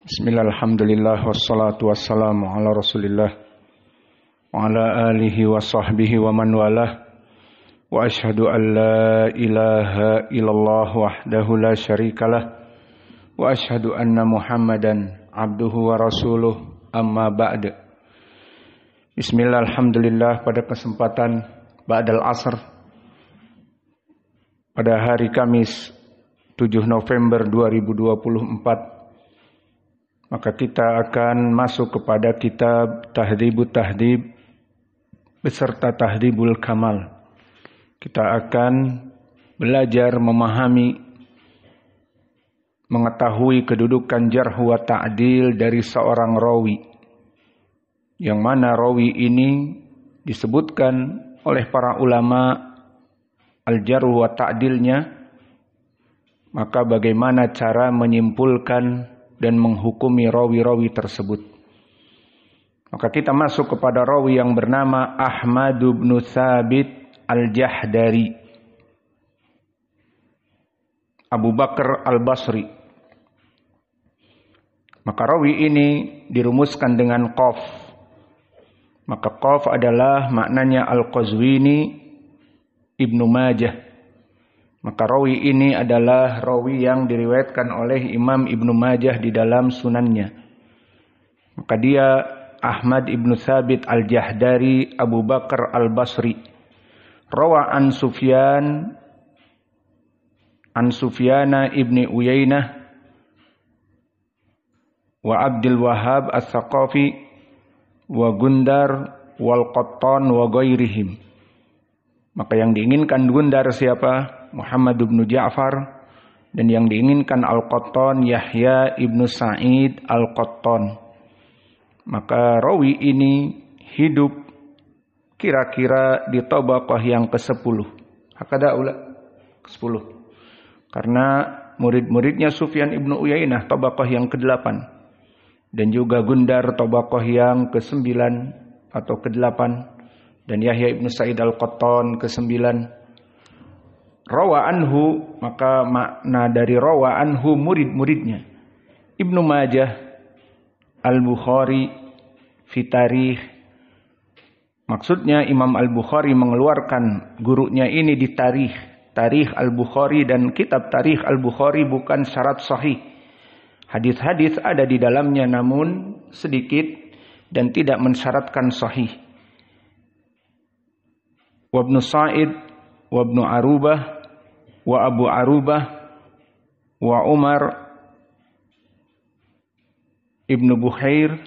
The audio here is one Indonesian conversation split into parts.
Bismillah, alhamdulillah, wassalatu wassalamu ala rasulillah wa ala alihi wa sahbihi wa man walah wa ashhadu an la ilaha illallah wahdahu la syarikalah wa ashhadu anna muhammadan abduhu wa rasuluh amma ba'd. Bismillah, alhamdulillah, pada kesempatan ba'dal asr pada hari Kamis 7 November 2024, maka kita akan masuk kepada kitab Tahdhibut Tahdhib beserta Tahdhibul Kamal. Kita akan belajar memahami, mengetahui kedudukan jarh wa ta'dil dari seorang rawi, yang mana rawi ini disebutkan oleh para ulama al-jarh wa ta'dilnya. Maka bagaimana cara menyimpulkan dan menghukumi rawi-rawi tersebut? Maka kita masuk kepada rawi yang bernama Ahmad bin Thabit al-Jahdari, Abu Bakar al-Basri. Maka rawi ini dirumuskan dengan qaf. Maka qaf adalah maknanya Al-Qazwini Ibnu Majah. Maka rawi ini adalah rawi yang diriwayatkan oleh Imam Ibnu Majah di dalam sunannya. Maka dia Ahmad ibnu Thabit al-Jahdari Abu Bakar al-Basri. Rawa an Sufyana ibni Uyainah wa Abdul Wahhab as-Saqafi wa Gundar wal Qattan wa ghairihim. Maka yang diinginkan Gundar siapa? Muhammad bin Ja'far. Dan yang diinginkan Al-Qattan Yahya ibnu Sa'id Al-Qattan. Maka rawi ini hidup kira-kira di tabaqah yang ke-10. Hakada ula ke-10. Karena murid-muridnya Sufyan ibnu Uyainah tabaqah yang ke-8. Dan juga Gundar tabaqah yang ke-9 atau ke-8. Dan Yahya ibnu Sa'id Al-Qattan ke-9. Rawa anhu, maka makna dari rawa anhu murid-muridnya Ibnu Majah, Al-Bukhari fi tarikh. Maksudnya Imam Al-Bukhari mengeluarkan gurunya ini di tarikh. Tarikh Al-Bukhari, dan kitab tarikh Al-Bukhari bukan syarat sahih. Hadis-hadis ada di dalamnya namun sedikit dan tidak mensyaratkan sahih. Wa Ibnu Sa'id wa Ibnu Arubah wa Abu Arubah wa Umar ibnu Bukhair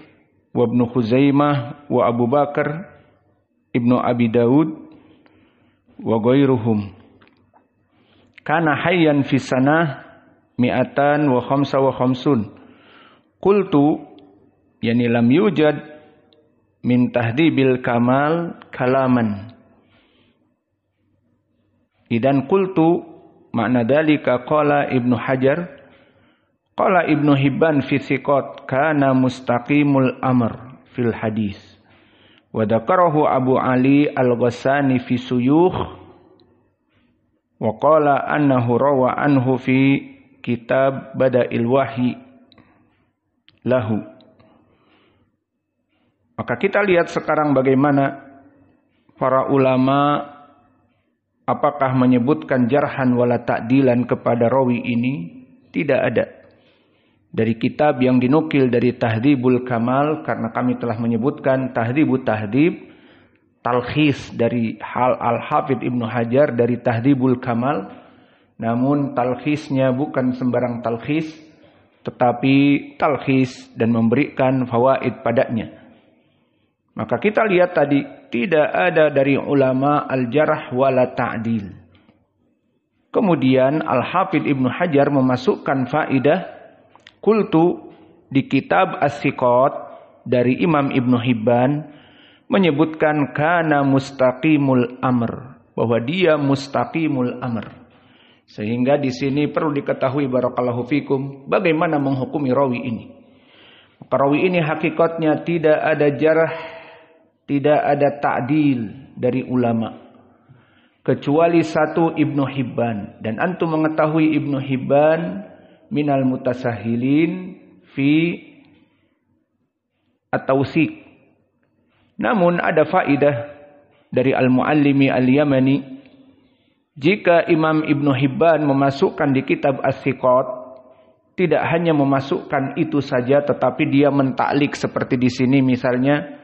wa Ibnu Khuzaimah wa Abu Bakar ibnu Abi Daud wa ghairuhum. Kana hayyan fi sanah 255. Qultu, yani lam yujad min tahdhibil kamal kalaman. Idan qultu makna dalika qala Ibnu Hajar, qala Ibnu Hibban fi thiqat kana mustaqimul amr fil hadis. Wa dzakarahu Abu Ali Al-Ghassani fi suyukh wa qala annahu rawa anhu fi kitab Bada'il Wahyi lahu. Maka kita lihat sekarang bagaimana para ulama apakah menyebutkan jarhan wala ta'dilan kepada rawi ini? Tidak ada. Dari kitab yang dinukil dari Tahdhibul Kamal, karena kami telah menyebutkan Tahdhibut Tahdhib, talkhis dari Al-Hafidh Ibnu Hajar dari Tahdhibul Kamal. Namun talkhisnya bukan sembarang talkhis, tetapi talkhis dan memberikan fawaid padanya. Maka kita lihat tadi, tidak ada dari ulama al-jarh wala ta'dil. Kemudian Al-Hafidh Ibnu Hajar memasukkan faidah, qultu di kitab As-Siqat dari Imam Ibnu Hibban menyebutkan kana mustaqimul amr, bahwa dia mustaqimul amr. Sehingga di sini perlu diketahui barakallahu fikum bagaimana menghukumi rawi ini. Maka rawi ini hakikatnya tidak ada jarh, tidak ada ta'dil dari ulama. Kecuali satu Ibnu Hibban. Dan antum mengetahui Ibnu Hibban minal mutasahilin fi at-tawsik. Namun ada faedah dari Al-Muallimi Al-Yamani, jika Imam Ibnu Hibban memasukkan di kitab As-Siqat, tidak hanya memasukkan itu saja, tetapi dia mentaklik seperti di sini misalnya,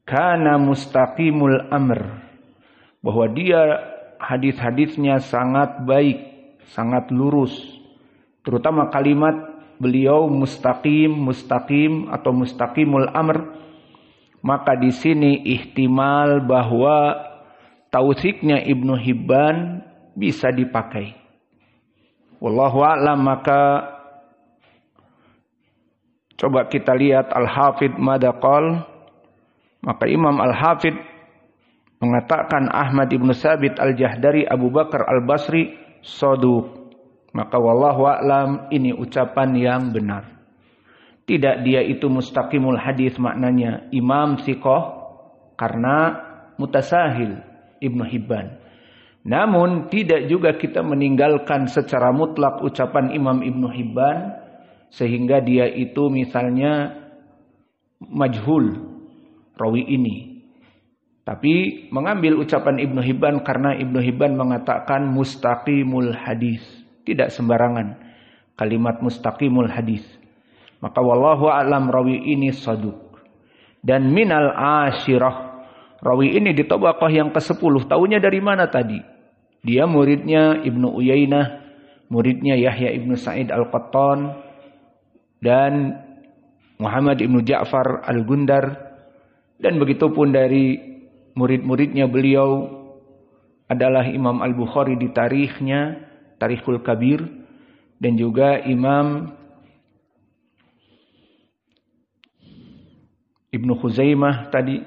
kana mustaqimul amr, bahwa dia hadis-hadisnya sangat baik, sangat lurus. Terutama kalimat beliau mustaqim atau mustaqimul amr, maka di sini ihtimal bahwa tausiknya Ibnu Hibban bisa dipakai. Wallahu a'lam. Maka coba kita lihat Al-Hafidh madaqal. Maka Imam Al-Hafidh mengatakan Ahmad ibnu Sabit Al-Jahdari Abu Bakar Al-Basri saduq. Maka wallahu a'lam, ini ucapan yang benar. Tidak dia itu mustaqimul hadis maknanya imam thiqah karena mutasahil Ibnu Hibban. Namun tidak juga kita meninggalkan secara mutlak ucapan Imam Ibnu Hibban sehingga dia itu misalnya majhul rawi ini. Tapi mengambil ucapan Ibnu Hibban karena Ibnu Hibban mengatakan mustaqimul hadis. Tidak sembarangan kalimat mustaqimul hadis. Maka wallahu a'lam rawi ini saduq. Dan minal asyirah, rawi ini di tabaqah yang ke-10. Tahunya dari mana tadi? Dia muridnya Ibnu Uyainah, muridnya Yahya Ibnu Sa'id Al-Qattan, dan Muhammad Ibnu Ja'far Al-Gundar. Dan begitu pun dari murid-muridnya beliau adalah Imam Al-Bukhari di tarikhnya, Tarikhul Kabir, dan juga Imam Ibnu Khuzaimah tadi,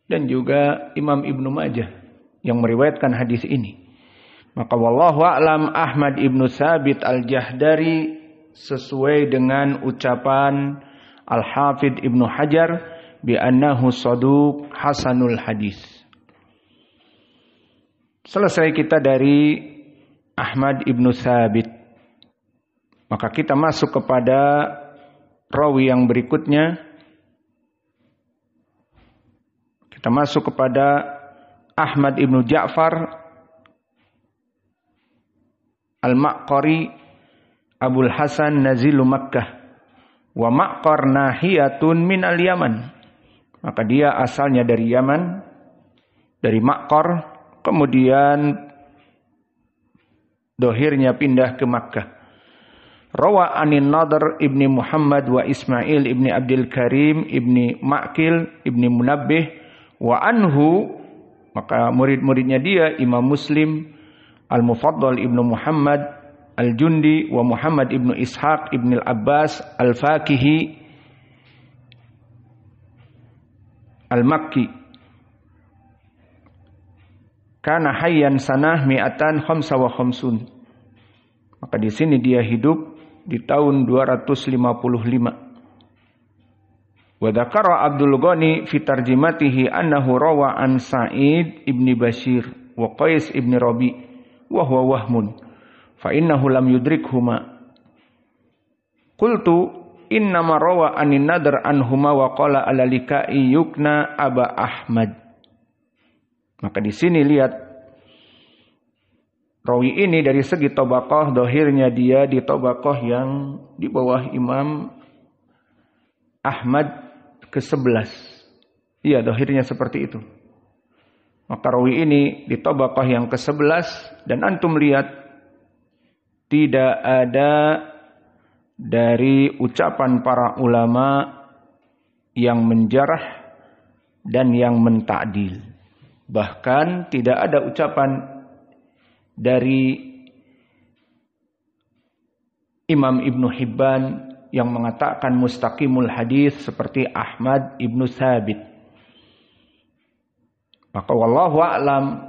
dan juga Imam Ibnu Majah yang meriwayatkan hadis ini. Maka wallahu a'lam Ahmad Ibnu Sabit Al-Jahdari sesuai dengan ucapan Al-Hafidh Ibnu Hajar bi annahu saduq hasanul hadis. Selesai kita dari Ahmad Ibnu Sabit. Maka kita masuk kepada rawi yang berikutnya. Kita masuk kepada Ahmad Ibnu Ja'far Al-Ma'qari Abul Hasan Nazilu Makkah. Wa Ma'qar nahiyatun min al-Yaman. Maka dia asalnya dari Yaman, dari Ma'qar, kemudian dohirnya pindah ke Makkah. Rawa anin Nadhr ibni Muhammad wa Ismail ibni Abdul Karim ibni Ma'kil ibni Munabbih wa anhu, maka murid-muridnya dia Imam Muslim, Al-Mufaddal ibnu Muhammad Al-Jundi wa Muhammad ibnu Ishaq ibni Al-Abbas Al-Fakihi Al-Makki. Kana hayyan sanah mi'atan khamsa wa khamsun. Maka di sini dia hidup di tahun 255. Wa dzakara Abdul Ghani fi tarjimatihi annahu rawa an Sa'id ibni Bashir wa Qais ibni Rabi wa huwa wahmun fa innahu lam yudrikhuma. Qultu innama rawa anin Nadhr anhuma wa qala al-Likai yukna Aba Ahmad. Maka di sini lihat rawi ini dari segi tabaqah, dohirnya dia di tabaqah yang di bawah Imam Ahmad ke-11. Iya, dohirnya seperti itu. Maka rawi ini di tabaqah yang ke-11, dan antum lihat tidak ada dari ucapan para ulama yang menjarah dan yang mentakdil. Bahkan tidak ada ucapan dari Imam Ibnu Hibban yang mengatakan mustaqimul hadis seperti Ahmad Ibnu Sabit. Maka wallahu a'lam,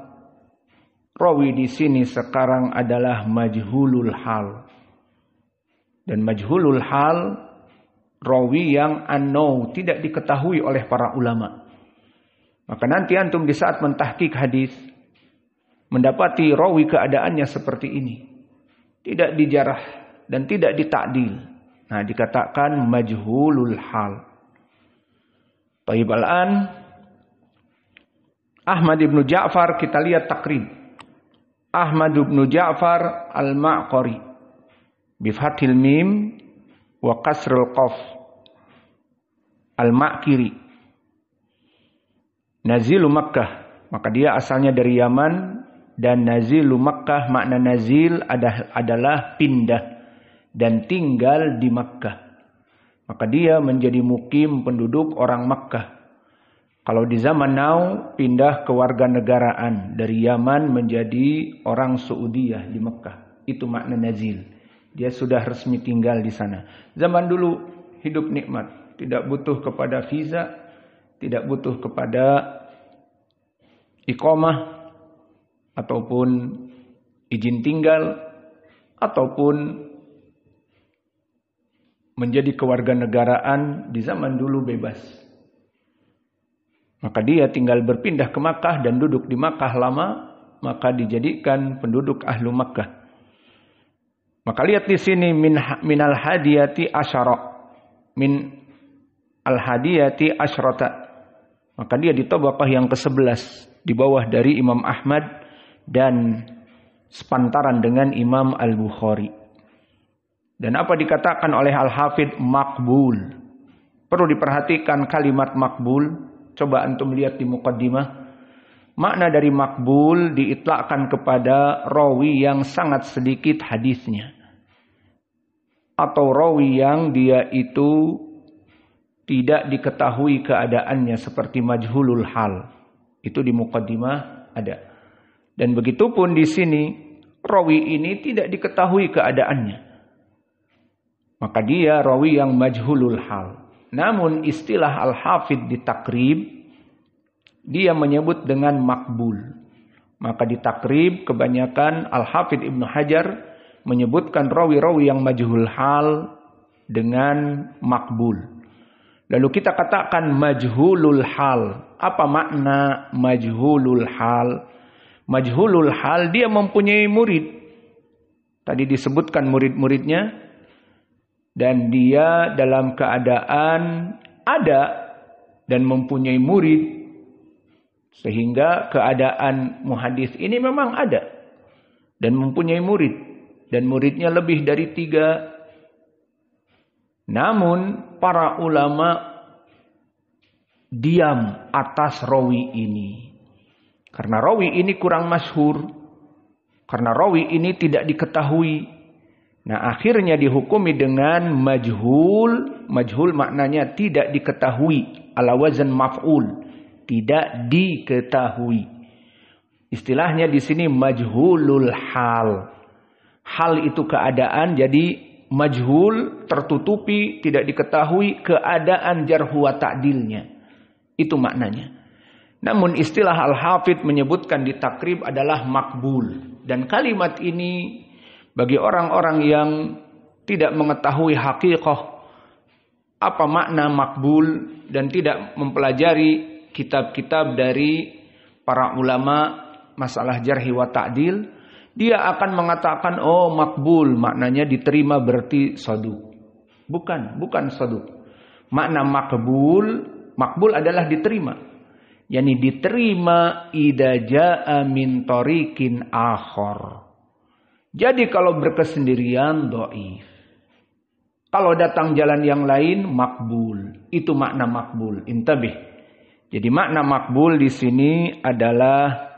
rawi di sini sekarang adalah majhulul hal. Dan majhulul hal rawi yang unknown, tidak diketahui oleh para ulama. Maka nanti antum di saat mentahqiq hadis mendapati rawi keadaannya seperti ini, tidak dijarah dan tidak ditakdil. Nah, dikatakan majhulul hal. Taib al-an Ahmad ibnu Ja'far, kita lihat takrib. Ahmad ibnu Ja'far al-Ma'qari bifathil mim wa kasrul qaf al-Ma'kiri nazilu Makkah, maka dia asalnya dari Yaman. Dan nazilu Makkah, makna nazil adalah pindah dan tinggal di Makkah. Maka dia menjadi mukim, penduduk orang Makkah. Kalau di zaman now pindah kewarganegaraan dari Yaman menjadi orang Saudiyah di Makkah. Itu makna nazil. Dia sudah resmi tinggal di sana. Zaman dulu hidup nikmat, tidak butuh kepada visa, tidak butuh kepada iqamah ataupun izin tinggal ataupun menjadi kewarganegaraan. Di zaman dulu bebas. Maka dia tinggal berpindah ke Makkah dan duduk di Makkah lama, maka dijadikan penduduk ahlu Makkah. Maka lihat di sini minal hadiyati asyara, min al hadiyati asyrata. Maka dia di tabaqah yang ke-11, di bawah dari Imam Ahmad dan sepantaran dengan Imam Al-Bukhari. Dan apa dikatakan oleh Al-Hafidh? Makbul. Perlu diperhatikan kalimat makbul. Coba antum lihat di muqaddimah. Makna dari makbul diitlakkan kepada rawi yang sangat sedikit hadisnya, atau rawi yang dia itu tidak diketahui keadaannya, seperti majhulul hal. Itu di muqaddimah ada. Dan begitu pun di sini rawi ini tidak diketahui keadaannya, maka dia rawi yang majhulul hal. Namun istilah Al-Hafidh di takrib dia menyebut dengan makbul. Maka di takrib kebanyakan Al-Hafidh Ibnu Hajar menyebutkan rawi-rawi yang majhul hal dengan makbul. Lalu kita katakan majhulul hal. Apa makna majhulul hal? Majhulul hal, dia mempunyai murid. Tadi disebutkan murid-muridnya. Dan dia dalam keadaan ada dan mempunyai murid. Sehingga keadaan muhadis ini memang ada. Dan mempunyai murid. Dan muridnya lebih dari 3. Namun para ulama diam atas rawi ini. Karena rawi ini kurang masyhur. Karena rawi ini tidak diketahui. Nah, akhirnya dihukumi dengan majhul. Majhul maknanya tidak diketahui. Ala wazan maf'ul. Tidak diketahui. Istilahnya di sini majhulul hal. Hal itu keadaan, jadi majhul, tertutupi, tidak diketahui keadaan jarhu wa ta'dilnya. Itu maknanya. Namun istilah Al-Hafidh menyebutkan di takrib adalah makbul. Dan kalimat ini bagi orang-orang yang tidak mengetahui hakikah apa makna makbul dan tidak mempelajari kitab-kitab dari para ulama masalah jarhi wa ta'dil, dia akan mengatakan, oh makbul maknanya diterima berarti saduq. Bukan saduq. Makna makbul adalah diterima. Yani diterima idza jaa min tariqin akhar. Jadi kalau berkesendirian dhaif. Kalau datang jalan yang lain makbul. Itu makna makbul. Intabih. Jadi makna makbul di sini adalah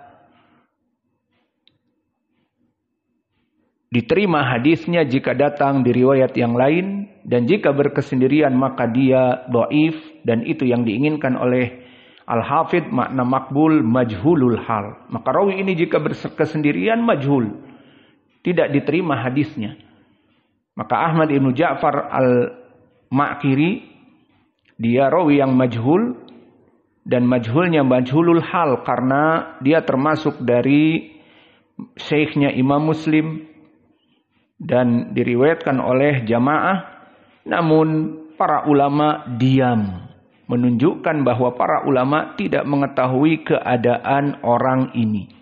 diterima hadisnya jika datang di riwayat yang lain, dan jika berkesendirian maka dia dhaif, dan itu yang diinginkan oleh Al-Hafidh. Makna makbul majhulul hal. Maka rawi ini jika berkesendirian majhul, tidak diterima hadisnya. Maka Ahmad ibnu Ja'far al-Ma'kiri dia rawi yang majhul, dan majhulnya majhulul hal karena dia termasuk dari syekhnya Imam Muslim dan diriwayatkan oleh jamaah. Namun para ulama diam, menunjukkan bahwa para ulama tidak mengetahui keadaan orang ini.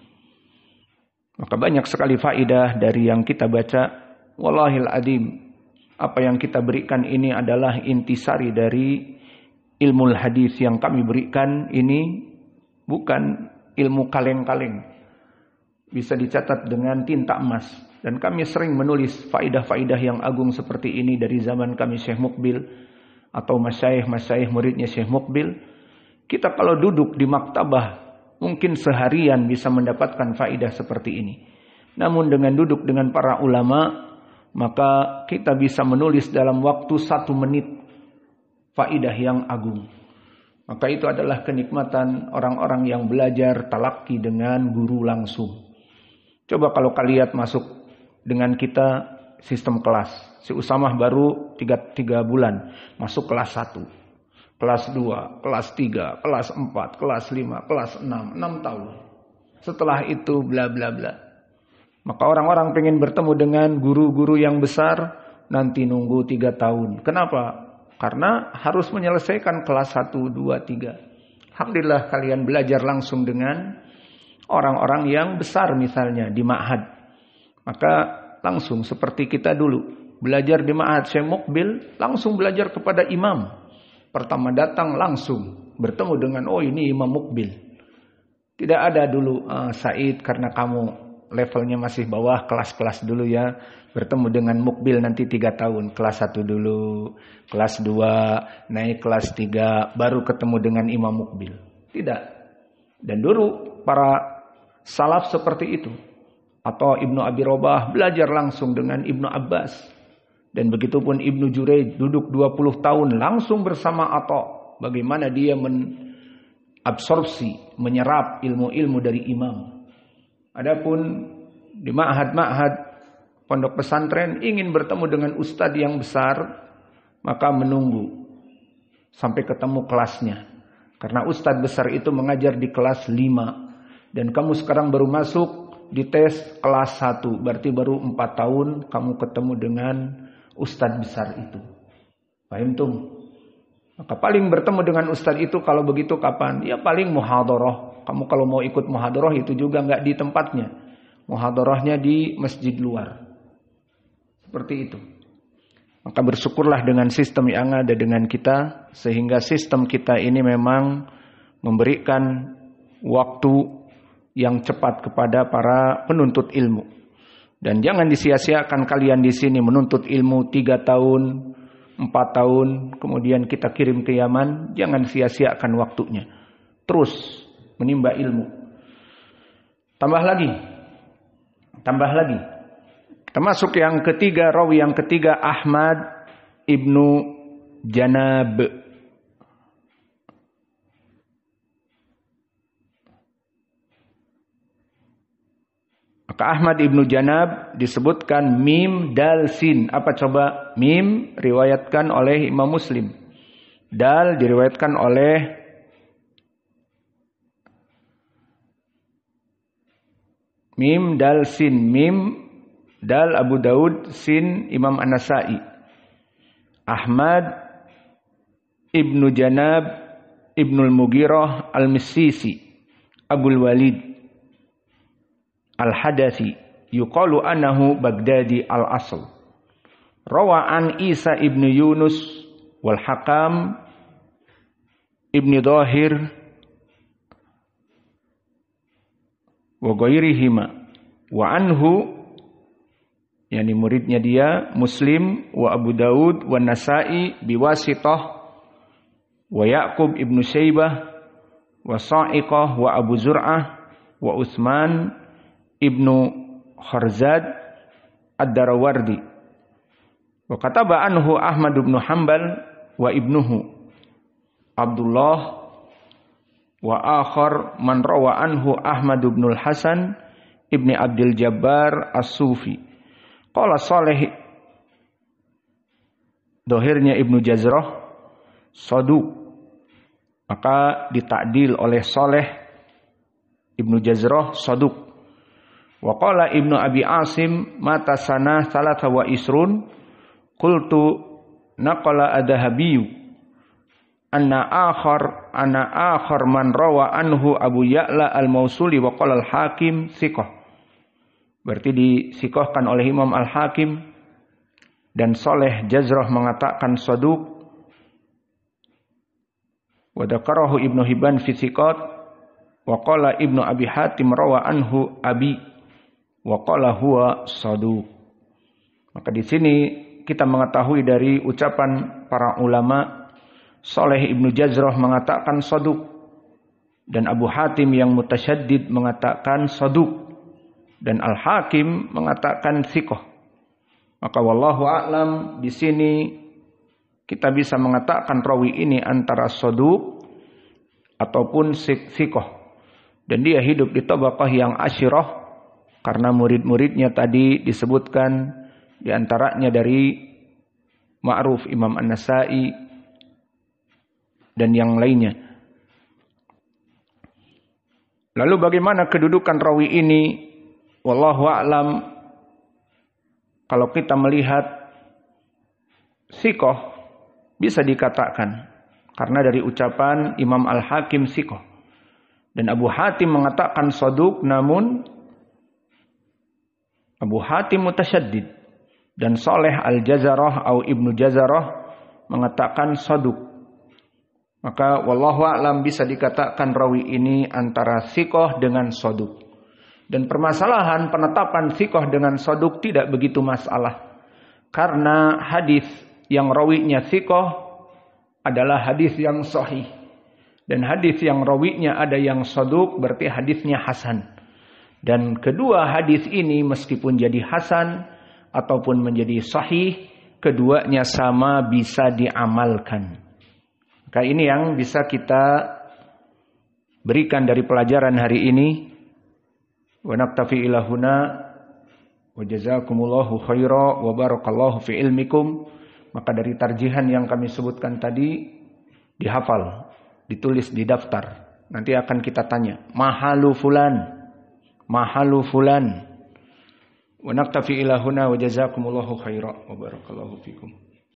Maka banyak sekali faidah dari yang kita baca. Wallahil adzim, apa yang kita berikan ini adalah intisari dari ilmu hadis yang kami berikan ini bukan ilmu kaleng-kaleng. Bisa dicatat dengan tinta emas. Dan kami sering menulis faidah-faidah yang agung seperti ini dari zaman kami Syekh Mukbil atau masyayikh muridnya Syekh Mukbil. Kita kalau duduk di maktabah mungkin seharian bisa mendapatkan faidah seperti ini. Namun dengan duduk dengan para ulama, maka kita bisa menulis dalam waktu 1 menit faidah yang agung. Maka itu adalah kenikmatan orang-orang yang belajar talaki dengan guru langsung. Coba kalau kalian masuk dengan kita sistem kelas. Si Usamah baru 3 bulan masuk kelas 1, kelas 2, kelas 3, kelas 4, kelas 5, kelas 6 tahun. Setelah itu bla bla bla. Maka orang-orang pengen bertemu dengan guru-guru yang besar, nanti nunggu 3 tahun. Kenapa? Karena harus menyelesaikan kelas 1, 2, 3. Alhamdulillah kalian belajar langsung dengan orang-orang yang besar misalnya di ma'had. Maka langsung seperti kita dulu. Belajar di ma'had Syekh Mukbil, langsung belajar kepada imam. Pertama datang langsung bertemu dengan, oh ini Imam Mukbil. Tidak ada dulu, Said karena kamu levelnya masih bawah, kelas-kelas dulu ya. Bertemu dengan Mukbil nanti 3 tahun. Kelas 1 dulu, kelas 2, naik kelas 3, baru ketemu dengan Imam Mukbil. Tidak. Dan dulu para salaf seperti itu. Atau Ibnu Abi Robah belajar langsung dengan Ibnu Abbas. Dan begitupun Ibnu Jurayj duduk 20 tahun langsung bersama Atha. Bagaimana dia absorpsi, menyerap ilmu-ilmu dari imam. Adapun di ma'had-ma'had pondok pesantren ingin bertemu dengan ustadz yang besar, maka menunggu sampai ketemu kelasnya. Karena ustadz besar itu mengajar di kelas 5 dan kamu sekarang baru masuk di tes kelas 1, berarti baru 4 tahun kamu ketemu dengan ustadz besar itu. Paham tuh? Maka paling bertemu dengan ustadz itu kalau begitu kapan? Ya paling muhadharah. Kamu kalau mau ikut muhadharah itu juga nggak di tempatnya. Muhadharahnya di masjid luar. Seperti itu. Maka bersyukurlah dengan sistem yang ada dengan kita, sehingga sistem kita ini memang memberikan waktu yang cepat kepada para penuntut ilmu. Dan jangan disia-siakan kalian di sini menuntut ilmu 3 tahun, 4 tahun, kemudian kita kirim ke Yaman. Jangan sia-siakan waktunya. Terus menimba ilmu. Tambah lagi. Termasuk yang ketiga, rawi yang ketiga, Ahmad ibnu Janab. Maka Ahmad ibnu Janab disebutkan mim dal sin. Apa coba? Mim riwayatkan oleh Imam Muslim. Dal diriwayatkan oleh mim dal sin. Mim dal Abu Daud, sin Imam An-Nasai. Ahmad ibnu Janab ibnul Mughirah al-Misisi Abul Walid Al-Hadathi yuqalu annahu Baghdadi al-asl. Rawa an Isa ibnu Yunus wal Hakam ibnu Dhahir wa ghairihima wa anhu, yani muridnya dia Muslim wa Abu Daud wa Nasai biwasitah wa Ya'qub ibnu Syaibah wa Sa'iqah wa Abu Zur'ah wa Utsman ibnu Kharzad ad-Darawardi wa kataba anhu Ahmad ibnu Hanbal wa ibnuhu Abdullah wa akhar man rawa anhu Ahmad ibnu Hasan ibni Abdul Jabbar as-Sufi. Qala Saleh, dohirnya Ibnu Jazrah, saduq. Maka ditakdil oleh Saleh Ibnu Jazrah, saduq. Wa qala Ibnu Abi Asim mata sanah 23 qultu naqala adhabiyu anna akhar man rawa anhu Abu Ya'la al-Mausuli wa qala al-Hakim thiqah. Berarti disikohkan oleh Imam Al-Hakim dan Saleh Jazrah mengatakan saduq. Wa dzakarahu Ibnu Hibban fi Thiqat wa qala Ibnu Abi Hatim rawa anhu Abi wa qala huwa saduq. Maka di sini kita mengetahui dari ucapan para ulama, Saleh Ibnu Jazrah mengatakan saduq dan Abu Hatim yang mutasyaddid mengatakan saduq dan Al-Hakim mengatakan thiqah. Maka wallahu a'lam, di sini kita bisa mengatakan rawi ini antara saduq ataupun thiqah. Dan dia hidup di tabaqah yang asyirah karena murid-muridnya tadi disebutkan di antaranya dari Ma'ruf Imam An-Nasa'i dan yang lainnya. Lalu bagaimana kedudukan rawi ini? Wallahu a'lam. Kalau kita melihat thiqah bisa dikatakan karena dari ucapan Imam Al-Hakim thiqah. Dan Abu Hatim mengatakan saduq, namun Abu Hatim mutasyaddid. Dan Saleh Al-Jazarah atau Ibnu Jazarah mengatakan saduq. Maka wallahu a'lam bisa dikatakan rawi ini antara thiqah dengan saduq. Dan permasalahan penetapan thiqah dengan saduq tidak begitu masalah. Karena hadis yang rawinya thiqah adalah hadis yang sahih. Dan hadis yang rawinya ada yang saduq berarti hadisnya hasan. Dan kedua hadis ini meskipun jadi hasan ataupun menjadi sahih, keduanya sama bisa diamalkan. Maka ini yang bisa kita berikan dari pelajaran hari ini. Wa naktafi ila huna wa jazakumullahu khaira wa barakallahu fi ilmikum. Maka dari tarjihan yang kami sebutkan tadi dihafal, ditulis di daftar. Nanti akan kita tanya, mahalu fulan. Wa naktafi ila huna wa jazakumullahu khaira wa barakallahu fikum.